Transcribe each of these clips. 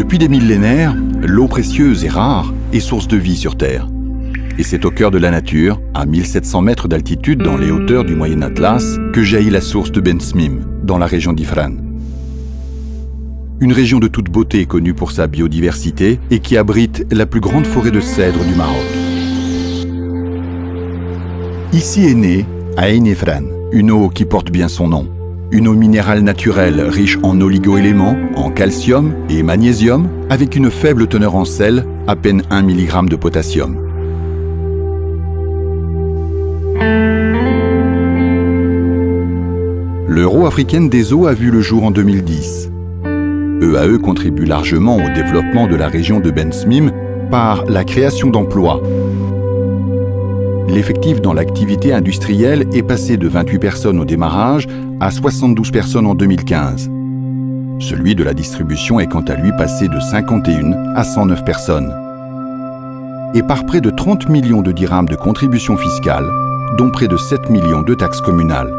Depuis des millénaires, l'eau précieuse et rare est source de vie sur Terre. Et c'est au cœur de la nature, à 1700 mètres d'altitude dans les hauteurs du Moyen Atlas, que jaillit la source de Ben Smim, dans la région d'Ifrane. Une région de toute beauté connue pour sa biodiversité et qui abrite la plus grande forêt de cèdres du Maroc. Ici est née Ain Ifrane, une eau qui porte bien son nom. Une eau minérale naturelle riche en oligo-éléments, en calcium et magnésium, avec une faible teneur en sel, à peine 1 mg de potassium. L'Euro africaine des eaux a vu le jour en 2010. EAE contribue largement au développement de la région de Ben Smim par la création d'emplois. L'effectif dans l'activité industrielle est passé de 28 personnes au démarrage à 72 personnes en 2015. Celui de la distribution est quant à lui passé de 51 à 109 personnes. Et par près de 30 millions de dirhams de contributions fiscales, dont près de 7 millions de taxes communales.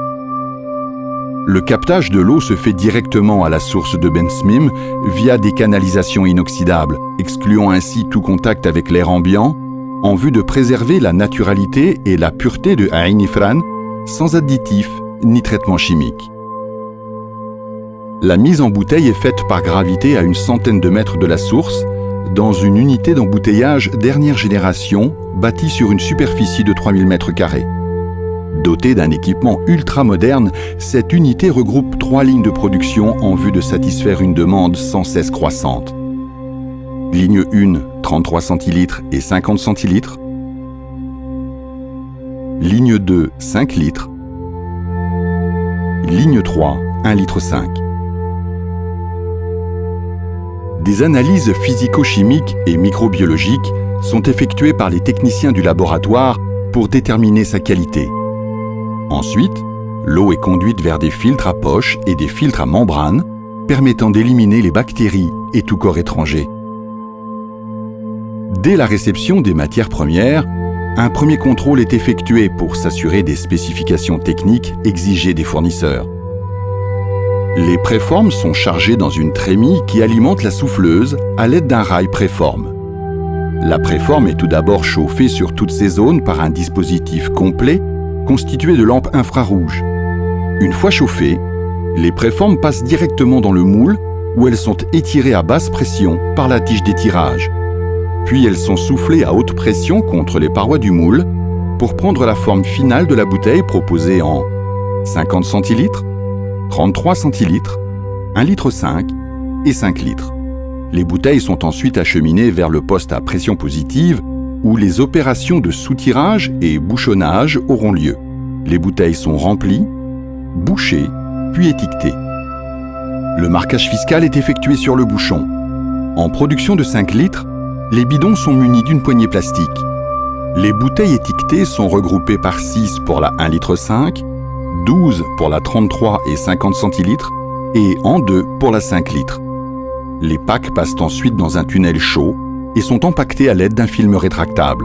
Le captage de l'eau se fait directement à la source de Ben Smim via des canalisations inoxydables, excluant ainsi tout contact avec l'air ambiant, en vue de préserver la naturalité et la pureté de Ain Ifrane, sans additifs ni traitement chimique. La mise en bouteille est faite par gravité à une centaine de mètres de la source, dans une unité d'embouteillage dernière génération, bâtie sur une superficie de 3000 m². Dotée d'un équipement ultra-moderne, cette unité regroupe 3 lignes de production en vue de satisfaire une demande sans cesse croissante. Ligne 1, 33 centilitres et 50 centilitres. Ligne 2, 5 litres. Ligne 3, 1,5 litre. Des analyses physico-chimiques et microbiologiques sont effectuées par les techniciens du laboratoire pour déterminer sa qualité. Ensuite, l'eau est conduite vers des filtres à poche et des filtres à membrane, permettant d'éliminer les bactéries et tout corps étranger. Dès la réception des matières premières, un premier contrôle est effectué pour s'assurer des spécifications techniques exigées des fournisseurs. Les préformes sont chargées dans une trémie qui alimente la souffleuse à l'aide d'un rail préforme. La préforme est tout d'abord chauffée sur toutes ces zones par un dispositif complet constitué de lampes infrarouges. Une fois chauffées, les préformes passent directement dans le moule où elles sont étirées à basse pression par la tige d'étirage. Puis elles sont soufflées à haute pression contre les parois du moule pour prendre la forme finale de la bouteille proposée en 50 centilitres, 33 centilitres, 1,5 litre et 5 litres. Les bouteilles sont ensuite acheminées vers le poste à pression positive où les opérations de soutirage et bouchonnage auront lieu. Les bouteilles sont remplies, bouchées, puis étiquetées. Le marquage fiscal est effectué sur le bouchon. En production de 5 litres, les bidons sont munis d'une poignée plastique. Les bouteilles étiquetées sont regroupées par 6 pour la 1,5 litre, 12 pour la 33 et 50 centilitres et en 2 pour la 5 litres. Les packs passent ensuite dans un tunnel chaud et sont empaquetés à l'aide d'un film rétractable.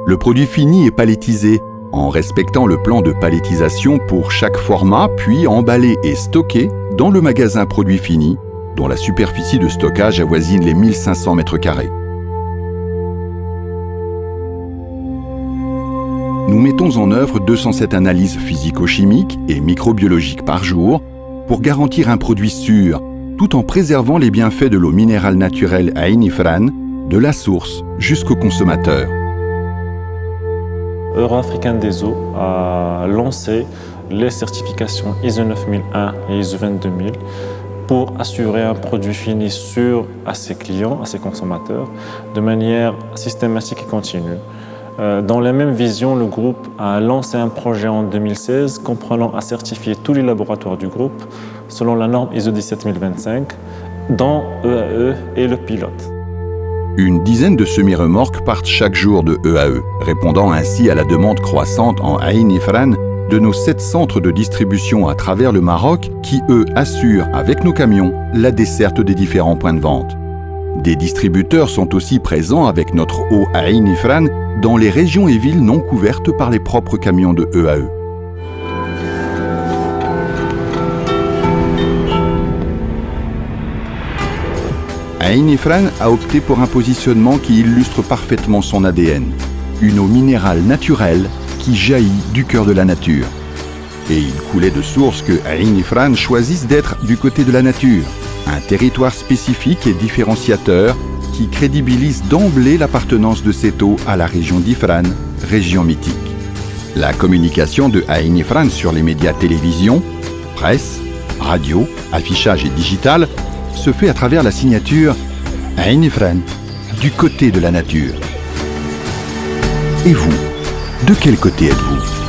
Le produit fini est palettisé en respectant le plan de palettisation pour chaque format, puis emballé et stocké dans le magasin produit fini, dont la superficie de stockage avoisine les 1500 m². Nous mettons en œuvre 207 analyses physico-chimiques et microbiologiques par jour pour garantir un produit sûr, tout en préservant les bienfaits de l'eau minérale naturelle Ain Ifrane, de la source jusqu'au consommateur. Euro africaine des eaux a lancé les certifications ISO 9001 et ISO 22000 pour assurer un produit fini sûr à ses clients, à ses consommateurs, de manière systématique et continue. Dans la même vision, le groupe a lancé un projet en 2016 comprenant à certifier tous les laboratoires du groupe selon la norme ISO 17025, dont EAE est le pilote. Une dizaine de semi-remorques partent chaque jour de EAE, répondant ainsi à la demande croissante en Ain Ifrane de nos 7 centres de distribution à travers le Maroc qui, eux, assurent avec nos camions la desserte des différents points de vente. Des distributeurs sont aussi présents avec notre eau Ain Ifrane dans les régions et villes non couvertes par les propres camions de EAE. Ain Ifrane a opté pour un positionnement qui illustre parfaitement son ADN. Une eau minérale naturelle qui jaillit du cœur de la nature. Et il coulait de source que Ain Ifrane choisisse d'être du côté de la nature. Un territoire spécifique et différenciateur qui crédibilise d'emblée l'appartenance de cette eau à la région d'Ifrane, région mythique. La communication de Ain Ifrane sur les médias télévision, presse, radio, affichage et digital se fait à travers la signature Ain Ifrane, du côté de la nature. Et vous, de quel côté êtes-vous ?